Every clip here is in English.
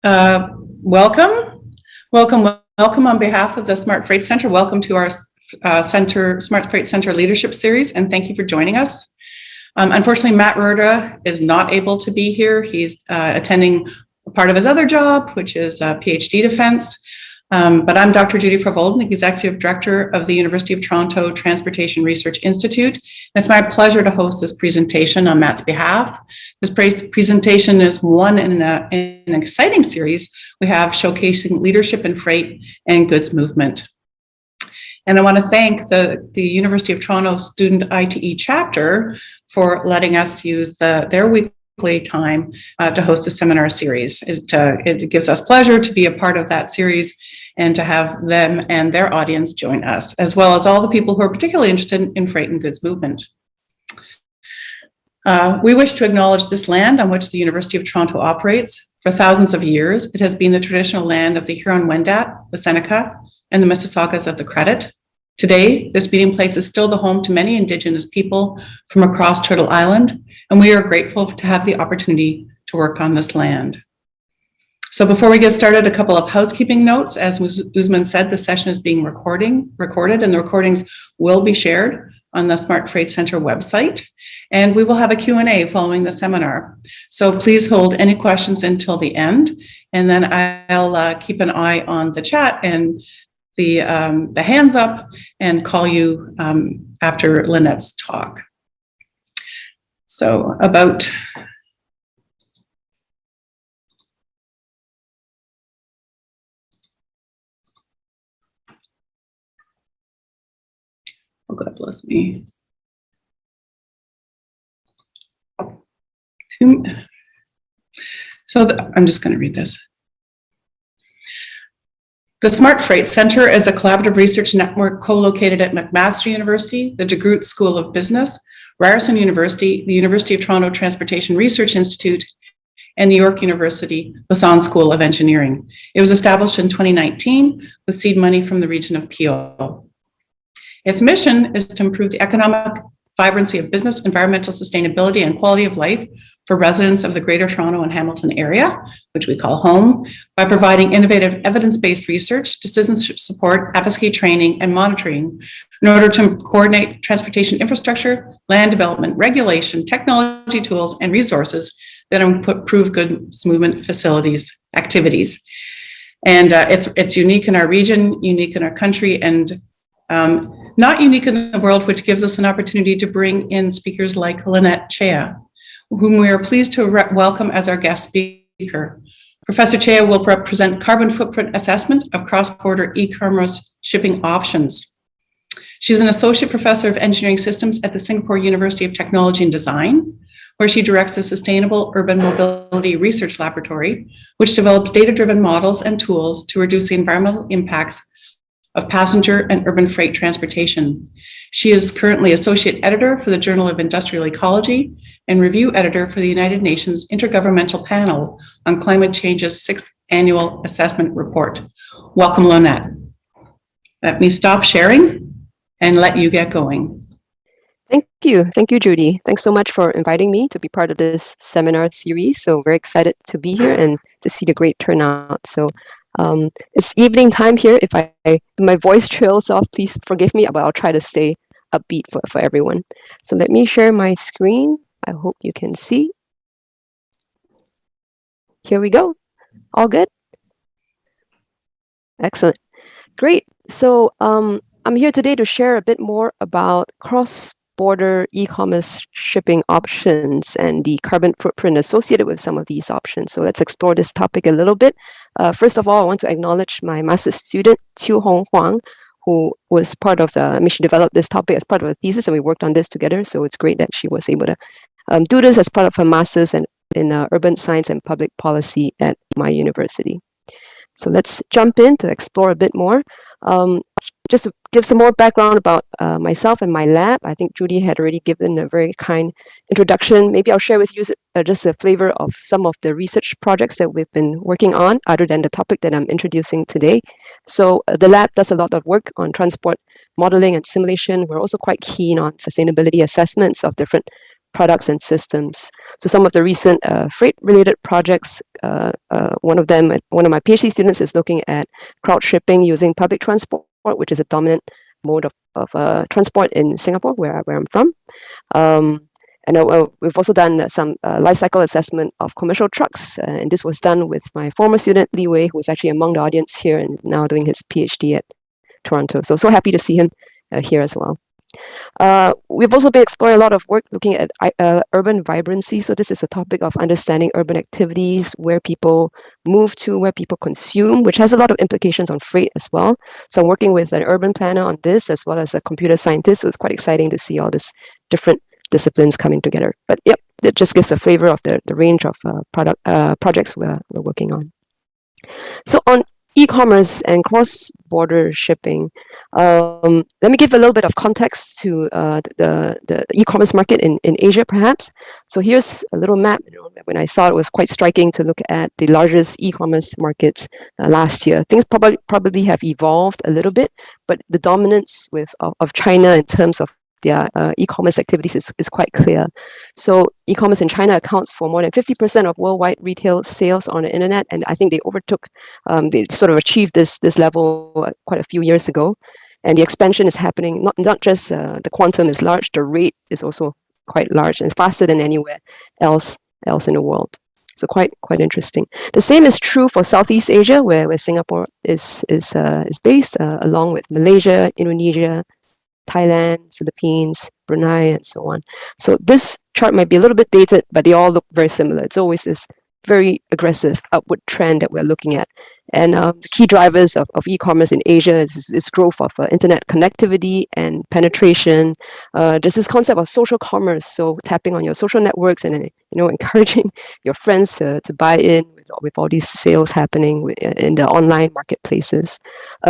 Welcome on behalf of the Smart Freight Center. Welcome to our Smart Freight Center Leadership Series, and thank you for joining us. Unfortunately, Matt Rurda is not able to be here. He's attending a part of his other job, which is PhD defense. But I'm Dr. Judy Frevolden, Executive Director of the University of Toronto Transportation Research Institute. And it's my pleasure to host this presentation on Matt's behalf. This presentation is one in an exciting series we have showcasing leadership in freight and goods movement. And I want to thank the University of Toronto Student ITE chapter for letting us use their weekly time to host a seminar series. It gives us pleasure to be a part of that series and to have them and their audience join us, as well as all the people who are particularly interested in freight and goods movement. We wish to acknowledge this land on which the University of Toronto operates. For thousands of years, it has been the traditional land of the Huron-Wendat, the Seneca, and the Mississaugas of the Credit. Today, this meeting place is still the home to many Indigenous people from across Turtle Island, and we are grateful to have the opportunity to work on this land. So before we get started, a couple of housekeeping notes. As Usman said, the session is being recorded, and the recordings will be shared on the Smart Freight Center website. And we will have a Q&A following the seminar. So please hold any questions until the end, and then I'll keep an eye on the chat and the hands up and call you after Lynette's talk. So oh, God bless me. I'm just going to read this. The Smart Freight Center is a collaborative research network co-located at McMaster University, the DeGroote School of Business, Ryerson University, the University of Toronto Transportation Research Institute, and the York University Lausanne School of Engineering. It was established in 2019 with seed money from the region of Peel. Its mission is to improve the economic vibrancy of business, environmental sustainability, and quality of life for residents of the Greater Toronto and Hamilton area, which we call home, by providing innovative evidence-based research, citizenship support, advocacy training, and monitoring in order to coordinate transportation infrastructure, land development, regulation, technology tools, and resources that improve goods movement activities. And it's unique in our region, unique in our country, and not unique in the world, which gives us an opportunity to bring in speakers like Lynette Cheah, whom we are pleased to welcome as our guest speaker. Professor Cheah will present carbon footprint assessment of cross-border e-commerce shipping options. She's an associate professor of engineering systems at the Singapore University of Technology and Design, where she directs a sustainable urban mobility research laboratory, which develops data-driven models and tools to reduce the environmental impacts of passenger and urban freight transportation. She is currently associate editor for the Journal of Industrial Ecology and review editor for the United Nations Intergovernmental Panel on Climate Change's 6th Annual Assessment Report. Welcome, Lynette. Let me stop sharing and let you get going. Thank you, Judy. Thanks so much for inviting me to be part of this seminar series. So very excited to be here and to see the great turnout. So it's evening time here. If my voice trails off, please forgive me, but I'll try to stay upbeat for everyone. So let me share my screen. I hope you can see. Here we go. All good? Excellent. Great. So I'm here today to share a bit more about cross-border e-commerce shipping options and the carbon footprint associated with some of these options. So let's explore this topic a little bit. First of all, I want to acknowledge my master's student, Chiu Hong Huang, who was part of the Emission, developed this topic as part of a thesis, and we worked on this together. So it's great that she was able to do this as part of her master's in urban science and public policy at my university. So let's jump in to explore a bit more. Just to give some more background about myself and my lab, I think Judy had already given a very kind introduction. Maybe I'll share with you just a flavor of some of the research projects that we've been working on, other than the topic that I'm introducing today. So the lab does a lot of work on transport modeling and simulation. We're also quite keen on sustainability assessments of different products and systems. So some of the recent freight-related projects, one of my PhD students is looking at crowd shipping using public transport, which is a dominant mode of transport in Singapore, where I'm from. And we've also done some life cycle assessment of commercial trucks, and this was done with my former student Li Wei, who is actually among the audience here and now doing his PhD at Toronto. So happy to see him here as well. We've also been exploring a lot of work looking at urban vibrancy. So this is a topic of understanding urban activities, where people move to, where people consume, which has a lot of implications on freight as well. So I'm working with an urban planner on this, as well as a computer scientist. So it's quite exciting to see all this different disciplines coming together. But yep, it just gives a flavor of the range of projects we're working on. So on e-commerce and cross-border shipping, let me give a little bit of context to the e-commerce market in Asia, perhaps. So here's a little map. When I saw it, was quite striking to look at the largest e-commerce markets last year. Things probably have evolved a little bit, but the dominance of China in terms of their e-commerce activities is quite clear. So e-commerce in China accounts for more than 50% of worldwide retail sales on the internet, and I think they sort of achieved this level quite a few years ago. And the expansion is happening, not just the quantum is large, the rate is also quite large and faster than anywhere else in the world. So quite interesting. The same is true for Southeast Asia, where Singapore is based, along with Malaysia, Indonesia, Thailand, Philippines, Brunei, and so on. So this chart might be a little bit dated, but they all look very similar. It's always this very aggressive upward trend that we're looking at. And the key drivers of e-commerce in Asia is growth of internet connectivity and penetration. There's this concept of social commerce, so tapping on your social networks and then encouraging your friends to buy in with all these sales happening in the online marketplaces.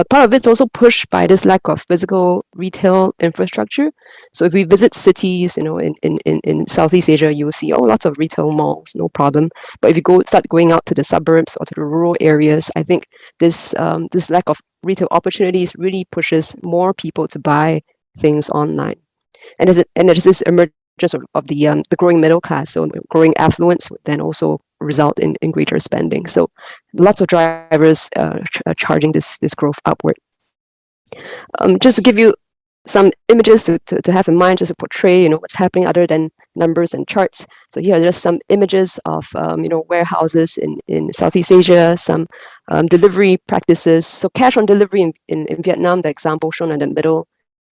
Part of it's also pushed by this lack of physical retail infrastructure. So if we visit cities, in Southeast Asia, you will see lots of retail malls, no problem. But if you start going out to the suburbs or to the rural areas, I think this lack of retail opportunities really pushes more people to buy things online. And there's this emergence of the growing middle class, so growing affluence would then also result in greater spending. So lots of drivers charging this growth upward. Just to give you some images to have in mind, just to portray what's happening other than numbers and charts. So here are just some images of warehouses in Southeast Asia, some delivery practices. So cash on delivery in Vietnam, the example shown in the middle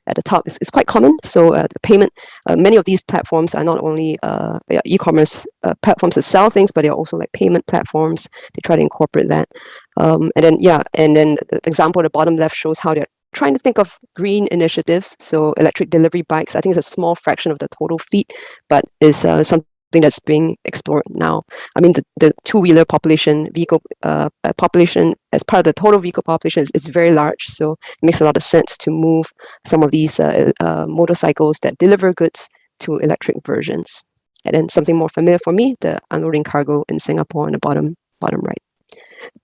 at the top is quite common. So the payment, many of these platforms are not only e-commerce platforms to sell things, but they're also like payment platforms. They try to incorporate that. And then the example at the bottom left shows how they're trying to think of green initiatives. So electric delivery bikes, I think it's a small fraction of the total fleet, but is something that's being explored now. I mean, the two-wheeler vehicle population as part of the total vehicle population is very large. So it makes a lot of sense to move some of these motorcycles that deliver goods to electric versions. And then something more familiar for me, the unloading cargo in Singapore on the bottom right.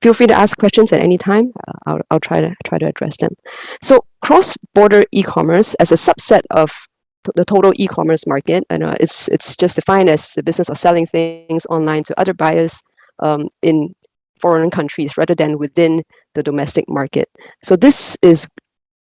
Feel free to ask questions at any time. I'll try to address them. So cross-border e-commerce as a subset of the total e-commerce market, and it's just defined as the business of selling things online to other buyers in foreign countries rather than within the domestic market. So this is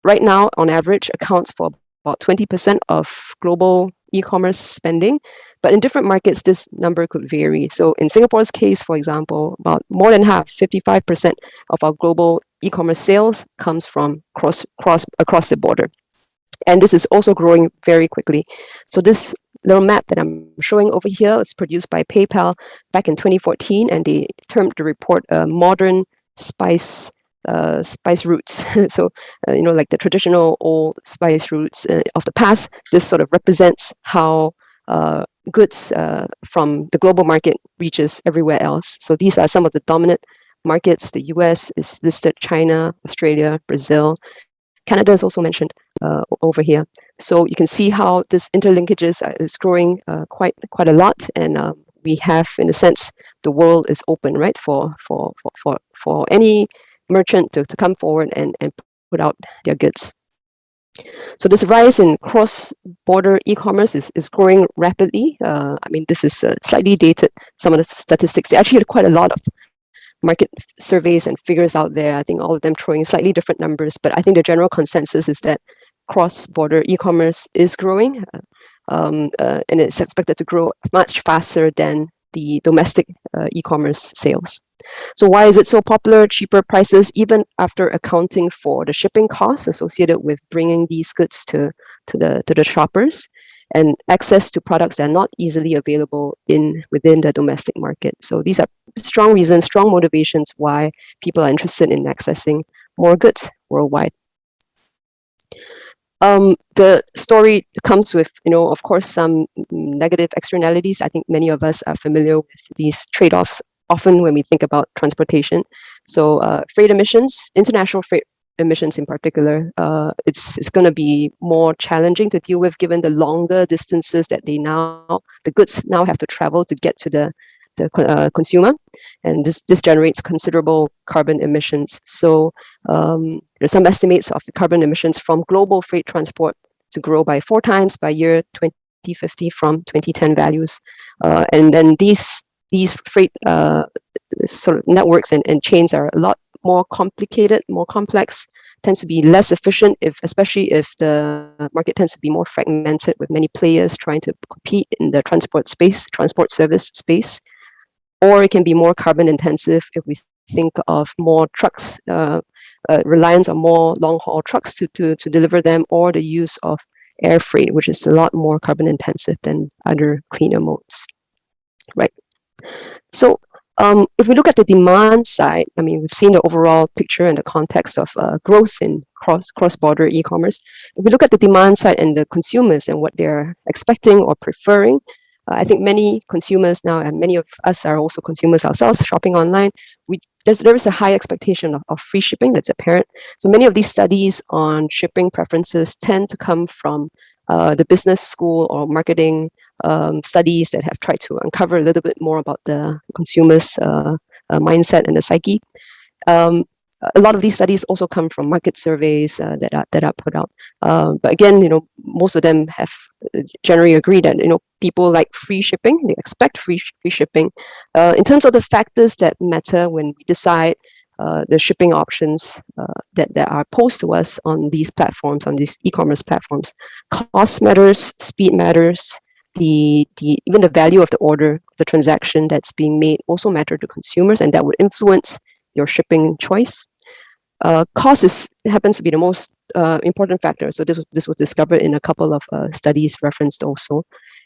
right now on average accounts for about 20% of global e-commerce spending, but in different markets this number could vary. So in Singapore's case, for example, about more than half, 55% of our global e-commerce sales comes from across the border. And this is also growing very quickly. So this little map that I'm showing over here was produced by PayPal back in 2014, and they termed the report modern spice routes. So, like the traditional old spice routes of the past, this sort of represents how goods from the global market reaches everywhere else. So these are some of the dominant markets. The US is listed, China, Australia, Brazil. Canada is also mentioned over here. So you can see how this interlinkages is growing quite a lot, and we have, in a sense, the world is open, right, for any merchant to come forward and put out their goods. So this rise in cross-border e-commerce is growing rapidly. I mean, this is slightly dated, some of the statistics. They actually had quite a lot of market surveys and figures out there. I think all of them throwing slightly different numbers, but I think the general consensus is that cross-border e-commerce is growing, and it's expected to grow much faster than the domestic e-commerce sales. So why is it so popular? Cheaper prices, even after accounting for the shipping costs associated with bringing these goods to the shoppers, and access to products that are not easily available within the domestic market. So these are strong reasons, strong motivations why people are interested in accessing more goods worldwide. The story comes with, of course, some negative externalities. I think many of us are familiar with these trade-offs often when we think about transportation. So freight emissions, international freight emissions in particular, it's going to be more challenging to deal with given the longer distances that the goods now have to travel to get to the consumer, and this generates considerable carbon emissions. So there's some estimates of the carbon emissions from global freight transport to grow by 4 times by year 2050 from 2010 values, and then these freight sort of networks and chains are a lot more complicated, more complex, tends to be less efficient, especially if the market tends to be more fragmented with many players trying to compete in the transport service space. Or it can be more carbon intensive if we think of more trucks, reliance on more long haul trucks to deliver them, or the use of air freight, which is a lot more carbon intensive than other cleaner modes, right? So if we look at the demand side, I mean, we've seen the overall picture in the context of growth in cross-border e-commerce. If we look at the demand side and the consumers and what they're expecting or preferring, I think many consumers now, and many of us are also consumers ourselves, shopping online, there is a high expectation of free shipping that's apparent. So many of these studies on shipping preferences tend to come from the business school or marketing studies that have tried to uncover a little bit more about the consumer's mindset and the psyche. A lot of these studies also come from market surveys that are put out. But again, most of them have generally agreed that people like free shipping. They expect free shipping. In terms of the factors that matter when we decide the shipping options that are posed to us on these platforms, on these e-commerce platforms, cost matters, speed matters. Even the value of the order, the transaction that's being made also matter to consumers, and that would influence your shipping choice. Cost happens to be the most important factor. So this was discovered in a couple of studies referenced also,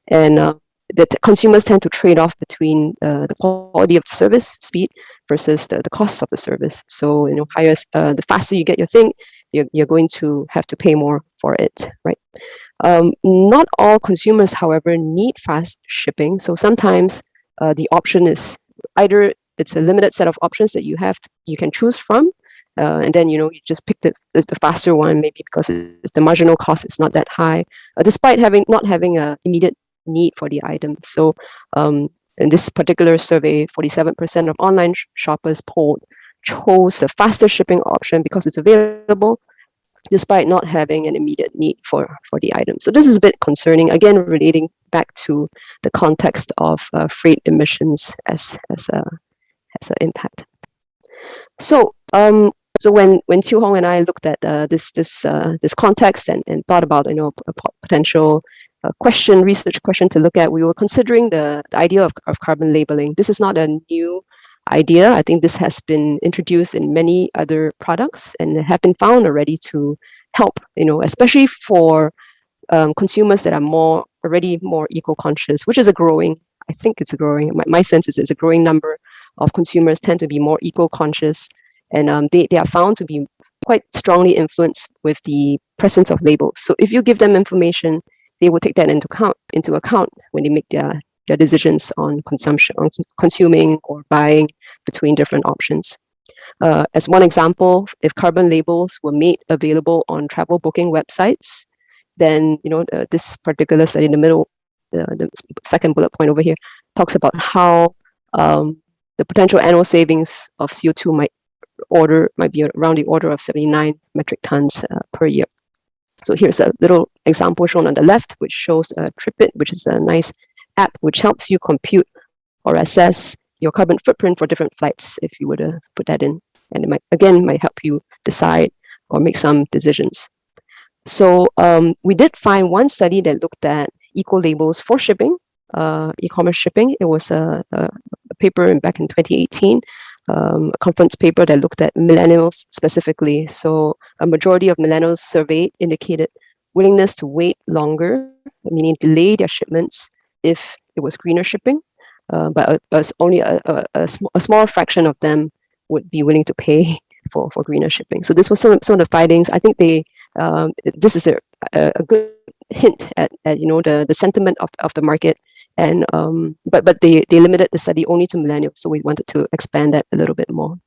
and that consumers tend to trade off between the quality of the service, speed, versus the cost of the service. So the faster you get your thing, you're going to have to pay more for it, right? Not all consumers, however, need fast shipping. So sometimes the option is either it's a limited set of options that you can choose from, and then you just pick the faster one, maybe because the marginal cost is not that high, despite not having an immediate need for the item. So in this particular survey, 47% of online shoppers polled chose the faster shipping option because it's available, despite not having an immediate need for the item. So this is a bit concerning, again, relating back to the context of freight emissions as an impact. So when Chiu Hong and I looked at this context and thought about a potential research question to look at, we were considering the idea of carbon labeling. This is not a new idea. I think this has been introduced in many other products and have been found already to help, especially for consumers that are already more eco-conscious, which is I think it's a growing, my sense is it's a growing number of consumers tend to be more eco-conscious, and they are found to be quite strongly influenced with the presence of labels. So if you give them information, they will take that into account when they make their decisions on consumption, on consuming or buying between different options. As one example, if carbon labels were made available on travel booking websites, then this particular study in the middle, the second bullet point over here, talks about how the potential annual savings of CO2 might be around the order of 79 metric tons per year. So here's a little example shown on the left, which shows TripIt, which is a nice app which helps you compute or assess your carbon footprint for different flights if you were to put that in. And it might help you decide or make some decisions. So we did find one study that looked at eco-labels for shipping, e-commerce shipping. It was a paper back in 2018, a conference paper that looked at millennials specifically. So a majority of millennials surveyed indicated willingness to wait longer, meaning delay their shipments if it was greener shipping. But only a small fraction of them would be willing to pay for greener shipping. So this was some of the findings. I think this is a good hint at the sentiment of the market, and but they limited the study only to millennials, so we wanted to expand that a little bit more.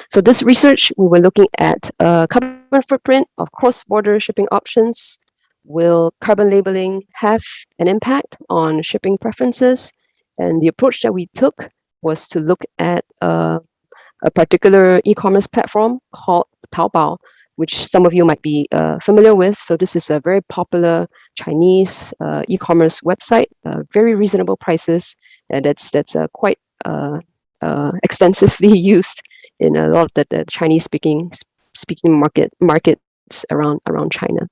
So this research, we were looking at carbon footprint of cross-border shipping options. Will carbon labeling have an impact on shipping preferences? And the approach that we took was to look at a particular e-commerce platform called Taobao, which some of you might be familiar with. So this is a very popular Chinese e-commerce website, very reasonable prices, and that's quite extensively used in a lot of the Chinese speaking markets around China.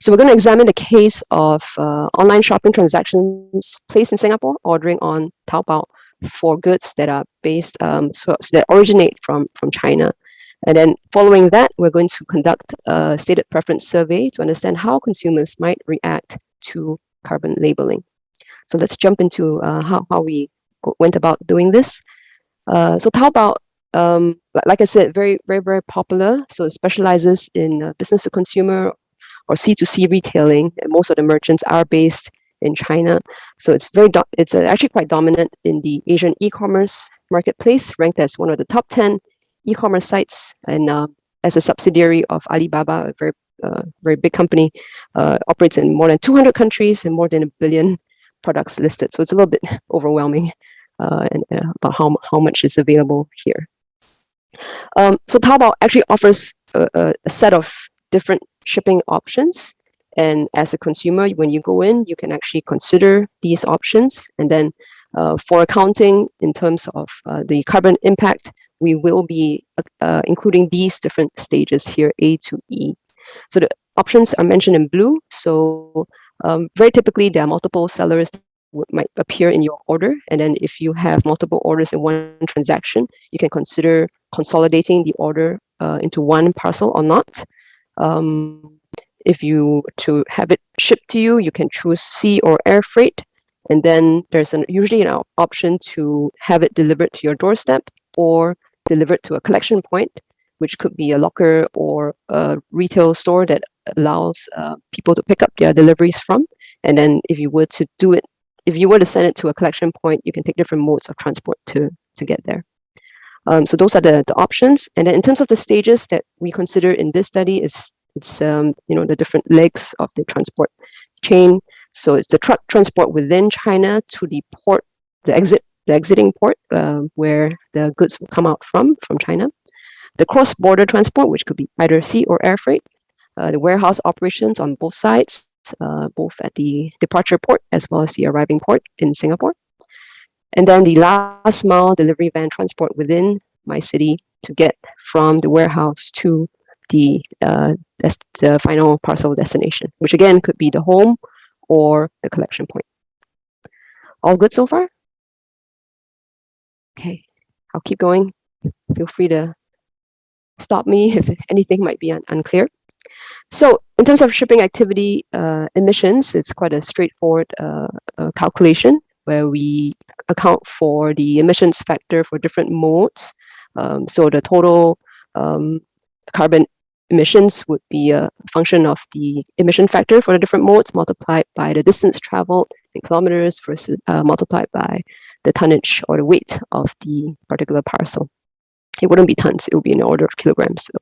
So we're going to examine the case of online shopping transactions placed in Singapore, ordering on Taobao for goods that are based, that originate from China. And then following that, we're going to conduct a stated preference survey to understand how consumers might react to carbon labeling. So let's jump into how we went about doing this. So Taobao, like I said, very, very, very popular. So it specializes in business to consumer or C2C retailing, and most of the merchants are based in China. So it's actually quite dominant in the Asian e-commerce marketplace, ranked as one of the top 10 e-commerce sites, and as a subsidiary of Alibaba, a very big company, operates in more than 200 countries and more than 1 billion products listed. So it's a little bit overwhelming and about how much is available here. So Taobao actually offers a set of different shipping options. And as a consumer, when you go in, you can actually consider these options. And then for accounting in terms of the carbon impact, we will be including these different stages here, A to E. So the options are mentioned in blue. So very typically, there are multiple sellers that might appear in your order. And then if you have multiple orders in one transaction, you can consider consolidating the order into one parcel or not. If you to have it shipped to you, you can choose sea or air freight. And then there's usually an option to have it delivered to your doorstep or delivered to a collection point, which could be a locker or a retail store that allows people to pick up their deliveries from. And then if you were to send it to a collection point, you can take different modes of transport to get there. So those are the options. And then in terms of the stages that we consider in this study, it's the different legs of the transport chain. So it's the truck transport within China to the port, the exiting port where the goods will come out from China. The cross-border transport, which could be either sea or air freight. The warehouse operations on both sides, both at the departure port as well as the arriving port in Singapore. And then the last mile delivery van transport within my city to get from the warehouse to the final parcel destination, which again could be the home or the collection point. All good so far? Okay, I'll keep going. Feel free to stop me if anything might be unclear. So in terms of shipping activity emissions, it's quite a straightforward calculation where we account for the emissions factor for different modes. So the total carbon emissions would be a function of the emission factor for the different modes multiplied by the distance traveled in kilometers versus multiplied by the tonnage or the weight of the particular parcel. It wouldn't be tons, it would be in the order of kilograms. So.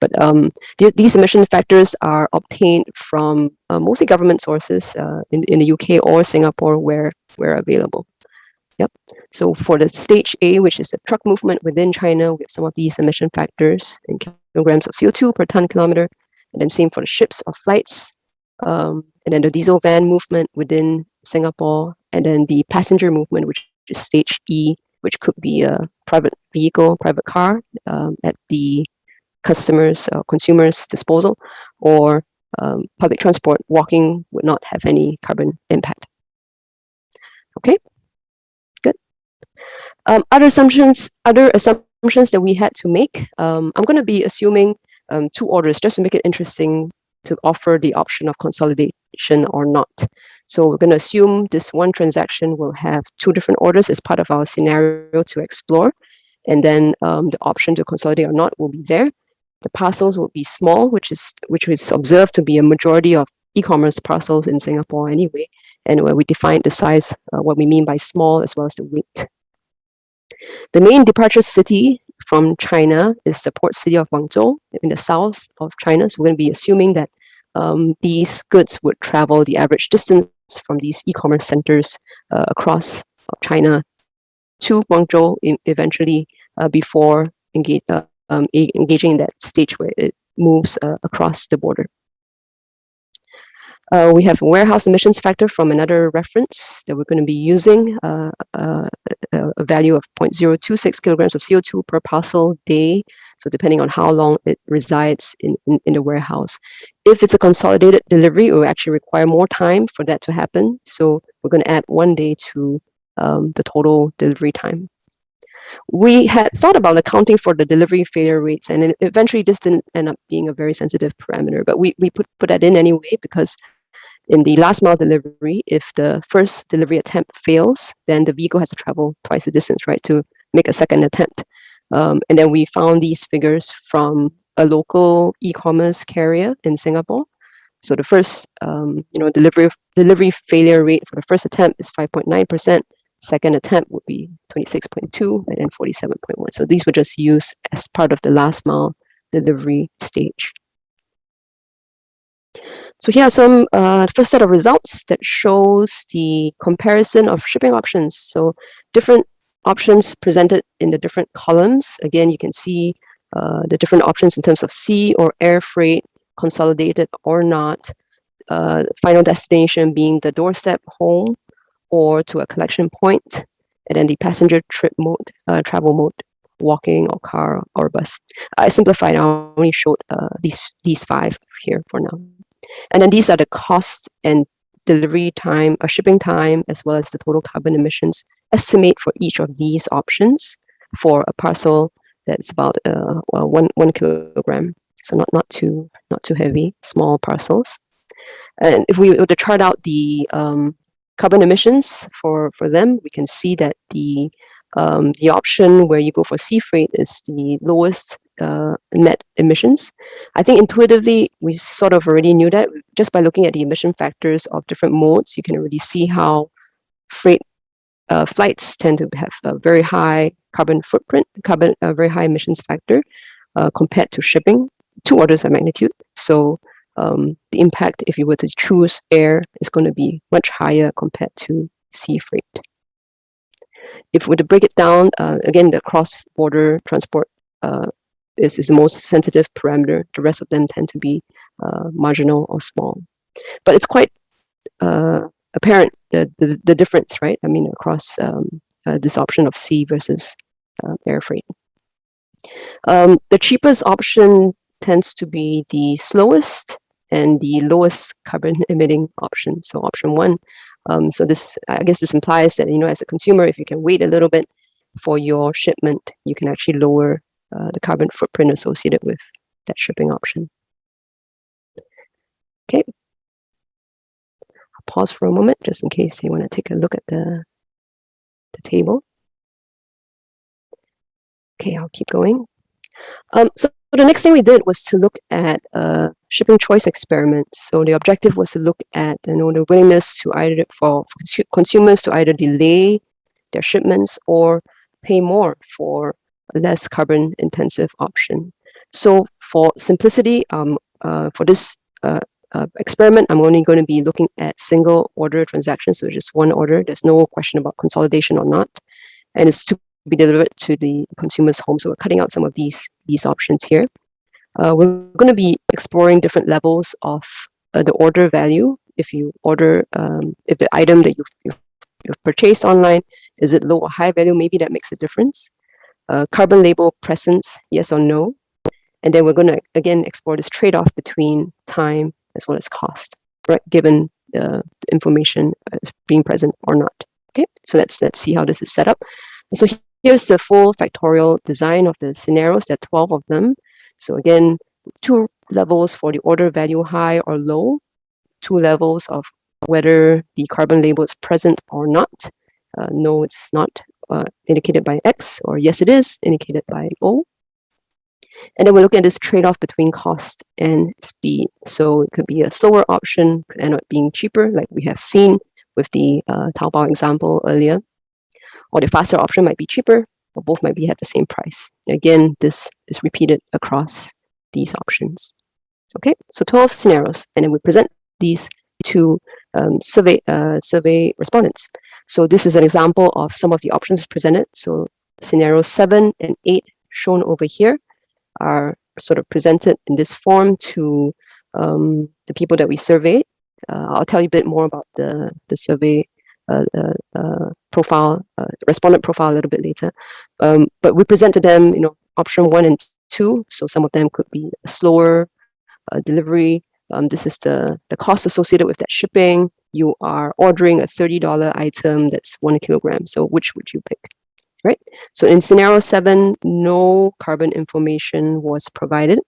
But these emission factors are obtained from mostly government sources in the UK or Singapore where available. Yep. So for the stage A, which is the truck movement within China, we have some of these emission factors in kilograms of CO2 per ton kilometer. And then same for the ships or flights. And then the diesel van movement within Singapore, and then the passenger movement, which is stage E, which could be a private vehicle, private car at the customers' or consumers' disposal, or public transport. Walking would not have any carbon impact. Okay, good. Other assumptions that we had to make. I'm going to be assuming 2 orders just to make it interesting to offer the option of consolidation or not. So we're going to assume this one transaction will have 2 different orders as part of our scenario to explore. And then the option to consolidate or not will be there. The parcels will be small, which is observed to be a majority of e-commerce parcels in Singapore anyway. And where we define the size, what we mean by small, as well as the weight. The main departure city from China is the port city of Guangzhou in the south of China. So we're going to be assuming that these goods would travel the average distance from these e-commerce centers across China to Guangzhou eventually before engaging in that stage where it moves across the border. We have a warehouse emissions factor from another reference that we're going to be using, a value of 0.026 kilograms of CO2 per parcel day. So depending on how long it resides in the warehouse. If it's a consolidated delivery, it will actually require more time for that to happen. So we're going to add 1 day to the total delivery time. We had thought about accounting for the delivery failure rates, and eventually this didn't end up being a very sensitive parameter, but we put that in anyway, because in the last mile delivery, if the first delivery attempt fails, then the vehicle has to travel twice the distance, right, to make a second attempt. And then we found these figures from a local e-commerce carrier in Singapore. So the first, delivery failure rate for the first attempt is 5.9%. Second attempt would be 26.2, and then 47.1. So these were just used as part of the last mile delivery stage. So here are some first set of results that shows the comparison of shipping options. So different options presented in the different columns. Again, you can see the different options in terms of sea or air freight, consolidated or not, final destination being the doorstep home or to a collection point, and then the passenger trip mode, travel mode, walking or car or bus. I simplified, I only showed these 5 here for now. And then these are the cost and delivery time, shipping time, as well as the total carbon emissions estimate for each of these options for a parcel that's about 1 kilogram. So not too heavy, small parcels. And if we were to chart out the carbon emissions for them, we can see that the option where you go for sea freight is the lowest net emissions. I think intuitively we sort of already knew that just by looking at the emission factors of different modes. You can already see how flights tend to have a very high carbon footprint, very high emissions factor compared to shipping, 2 orders of magnitude. So the impact, if you were to choose air, is going to be much higher compared to sea freight. If we were to break it down, again, the cross-border transport is the most sensitive parameter. The rest of them tend to be marginal or small. But it's quite apparent, the difference, right? I mean, across this option of sea versus air freight. The cheapest option tends to be the slowest and the lowest carbon emitting option. So option 1. So I guess this implies that, as a consumer, if you can wait a little bit for your shipment, you can actually lower the carbon footprint associated with that shipping option. Okay. I'll pause for a moment just in case you want to take a look at the table. Okay, I'll keep going. So the next thing we did was to look at shipping choice experiments. So the objective was to look at the willingness to for consumers to either delay their shipments or pay more for a less carbon intensive option. So for simplicity, for this experiment, I'm only going to be looking at single order transactions, so just 1 order. There's no question about consolidation or not, and it's to be delivered to the consumer's home. So we're cutting out some of these options here. We're going to be exploring different levels of the order value. If you order, if the item that you've purchased online, is it low or high value? Maybe that makes a difference. Carbon label presence, yes or no. And then we're going to, again, explore this trade-off between time as well as cost, right? Given the information is being present or not. Okay, so let's see how this is set up. So here's the full factorial design of the scenarios. There are 12 of them. So again, 2 levels for the order value high or low, 2 levels of whether the carbon label is present or not. No, it's not, indicated by X, or yes, it is, indicated by O. And then we're looking at this trade-off between cost and speed. So it could be a slower option, could end up being cheaper, like we have seen with the Taobao example earlier. Or the faster option might be cheaper, or both might be at the same price. Again, this is repeated across these options. Okay, so 12 scenarios, and then we present these to survey respondents. So this is an example of some of the options presented. So scenarios 7 and 8 shown over here are sort of presented in this form to the people that we surveyed. I'll tell you a bit more about the survey profile, respondent profile a little bit later. But we present to them, option 1 and 2. So some of them could be a slower delivery. This is the cost associated with that shipping. You are ordering a $30 item that's 1 kilogram. So which would you pick? Right? So in scenario 7, no carbon information was provided.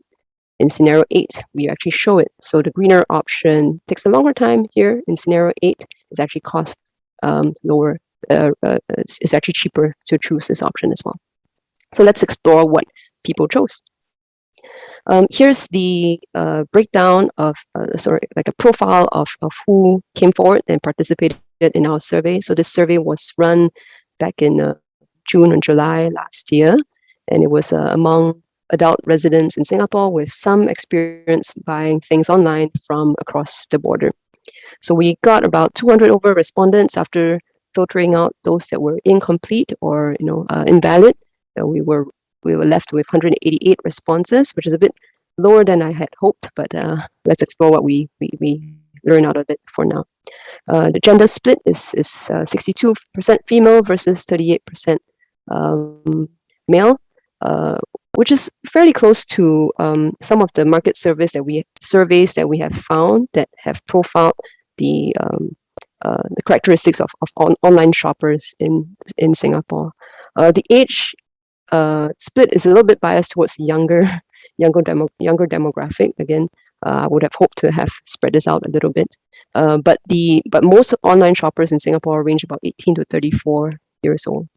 In scenario 8, we actually show it. So the greener option takes a longer time here. In scenario 8, it's actually cost lower. It's actually cheaper to choose this option as well. So let's explore what people chose. Here's the breakdown of, like a profile of who came forward and participated in our survey. So this survey was run back in June and July last year, and it was among adult residents in Singapore with some experience buying things online from across the border. So we got about 200 over respondents after filtering out those that were incomplete or invalid. We were left with 188 responses, which is a bit lower than I had hoped, but let's explore what we learn out of it for now. The gender split is 62% female versus 38% male, which is fairly close to some of the market surveys that we have found that have profiled the characteristics of online shoppers in Singapore. The age split is a little bit biased towards the younger demographic. Again, I would have hoped to have spread this out a little bit. But most online shoppers in Singapore range about 18 to 34 years old.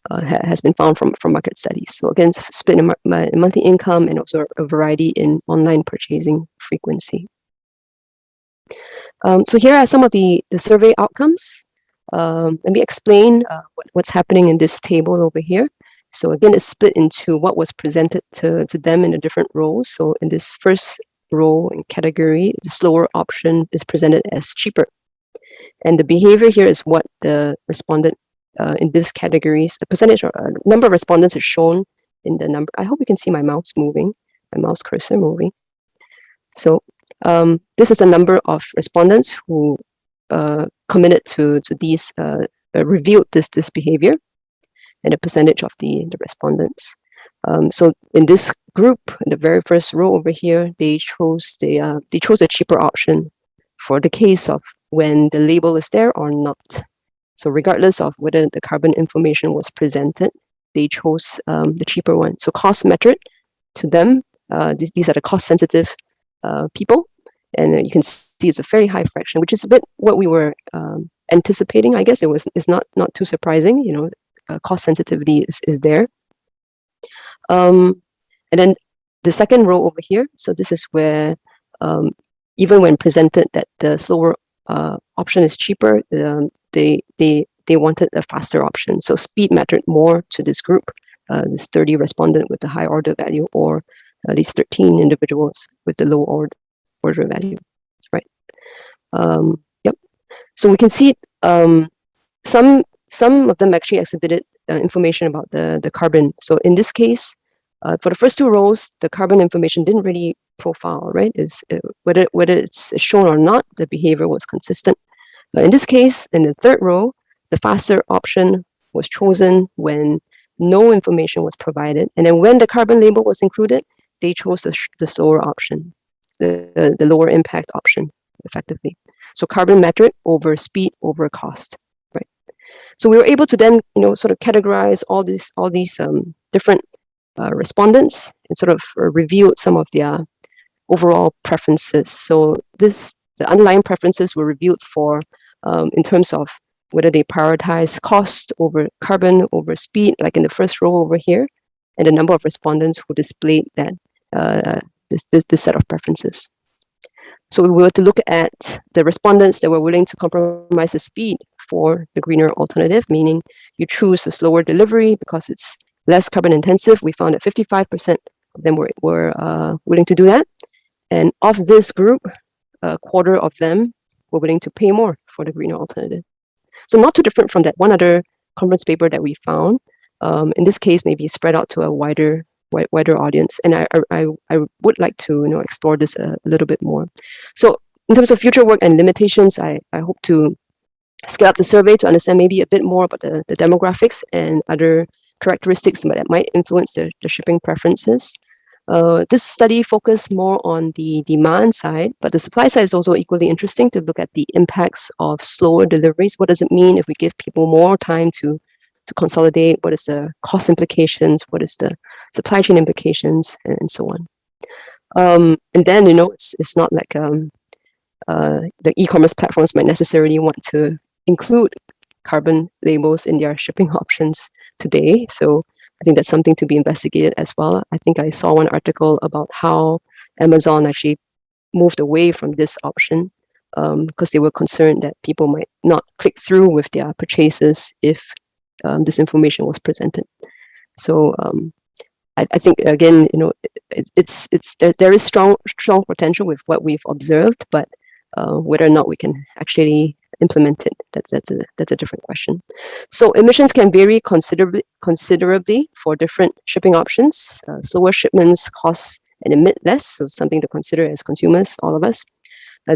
Has been found from market studies. So again, split in monthly income and also a variety in online purchasing frequency. So here are some of the survey outcomes. Let me explain what's happening in this table over here. So again, it's split into what was presented to them in the different rows. So in this first row and category, the slower option is presented as cheaper. And the behavior here is what the respondent in these categories, the percentage or number of respondents is shown in the number. I hope you can see my mouse moving, my mouse cursor moving. So this is a number of respondents who committed to these, revealed this behavior, and a percentage of the respondents. So in this group, in the very first row over here, they chose a cheaper option for the case of when the label is there or not. So regardless of whether the carbon information was presented, they chose the cheaper one. So cost mattered to them. These are the cost-sensitive people, and you can see it's a very high fraction, which is a bit what we were anticipating. I guess it's not too surprising. Cost sensitivity is there. And then the second row over here. So this is where even when presented that the slower option is cheaper, they wanted a faster option. So speed mattered more to this group, this 30 respondent with the high order value, or these 13 individuals with the low order value, right? Yep. So we can see some of them actually exhibited information about the carbon. So in this case, For the first two rows, the carbon information didn't really profile, right? Whether it's shown or not, the behavior was consistent. In this case, in the third row, the faster option was chosen when no information was provided. And then when the carbon label was included, they chose the slower option, the lower impact option, effectively. So carbon metric over speed over cost, right? So we were able to then, sort of categorize all these different respondents and sort of revealed some of their overall preferences. So the underlying preferences were reviewed for in terms of whether they prioritize cost over carbon over speed, like in the first row over here, and the number of respondents who displayed that this set of preferences. So we were to look at the respondents that were willing to compromise the speed for the greener alternative, meaning you choose a slower delivery because it's less carbon intensive. We found that 55% of them were willing to do that. And of this group, a quarter of them were willing to pay more for the greener alternative. So not too different from that one other conference paper that we found. In this case, maybe spread out to a wider audience. And I would like to explore this a little bit more. So in terms of future work and limitations, I hope to scale up the survey to understand maybe a bit more about the demographics and other characteristics that might influence the shipping preferences. This study focused more on the demand side, but the supply side is also equally interesting to look at the impacts of slower deliveries. What does it mean if we give people more time to consolidate? What is the cost implications? What is the supply chain implications, and so on? And then, it's not like the e-commerce platforms might necessarily want to include carbon labels in their shipping options today. So I think that's something to be investigated as well. I think I saw one article about how Amazon actually moved away from this option because they were concerned that people might not click through with their purchases if this information was presented. So I think again, there is strong potential with what we've observed, but whether or not we can actually implement it, that's a different question. So emissions can vary considerably for different shipping options. Slower shipments cost and emit less, so something to consider as consumers, all of us.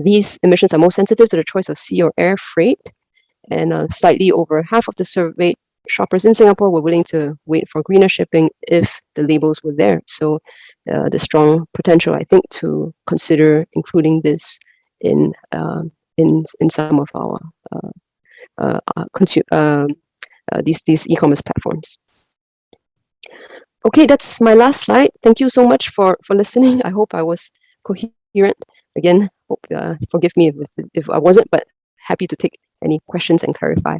These emissions are most sensitive to the choice of sea or air freight, and slightly over half of the surveyed shoppers in Singapore were willing to wait for greener shipping if the labels were there. So the strong potential, I think, to consider including this in some of our these e-commerce platforms. Okay, that's my last slide. Thank you so much for listening. I hope I was coherent. Again, hope, forgive me if I wasn't, but happy to take any questions and clarify.